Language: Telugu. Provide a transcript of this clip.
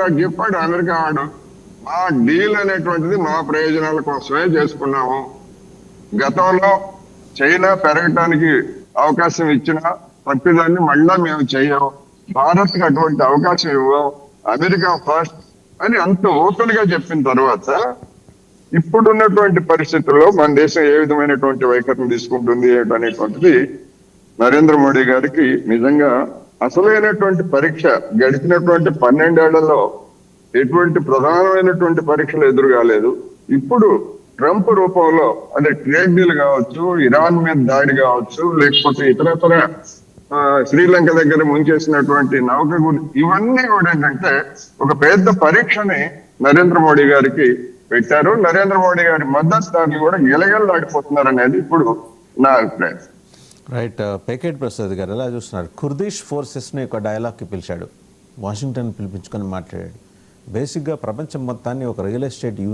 ఇందాక చెప్పాడు అమెరికా వాడు, మా డీల్ అనేటువంటిది మా ప్రయోజనాల కోసమే చేసుకున్నాము. గతంలో చైనా పెరగటానికి అవకాశం ఇచ్చిన తప్పిదాన్ని మళ్ళా మేము చెయ్యం, భారత్ కి అటువంటి అవకాశం ఇవ్వం, అమెరికా ఫస్ట్ అని అంత ఓపెన్ గా చెప్పిన తర్వాత ఇప్పుడున్నటువంటి పరిస్థితుల్లో మన దేశం ఏ విధమైనటువంటి వైఖరిని తీసుకుంటుంది అనేటువంటిది నరేంద్ర మోడీ గారికి నిజంగా అసలైనటువంటి పరీక్ష. గడిచినటువంటి 12 ఏళ్లలో ఎటువంటి ప్రధానమైనటువంటి పరీక్షలు ఎదురు కాలేదు. ఇప్పుడు ట్రంప్ రూపంలో అంటే ట్రేడ్ డీల్ కావచ్చు, ఇరాన్ మీద దాడి కావచ్చు, లేకపోతే ఇతరతర శ్రీలంక దగ్గర ముంచేసినటువంటి నౌక గురి, ఇవన్నీ కూడా ఏంటంటే ఒక పెద్ద పరీక్షని నరేంద్ర మోడీ గారికి పెట్టారు. నరేంద్ర మోడీ గారి మద్దతుదారులు కూడా గిలగిలలాడిపోతున్నారు అనేది ఇప్పుడు నా అభిప్రాయం. రైట్. పేకేట్ ప్రసాద్ గారు ఎలా చూస్తున్నారు? కుర్దిష్ ఫోర్సెస్ని ఒక డైలాగ్కి పిలిచాడు, వాషింగ్టన్ పిలిపించుకొని మాట్లాడాడు. బేసిక్గా ప్రపంచం మొత్తాన్ని ఒక రియల్ ఎస్టేట్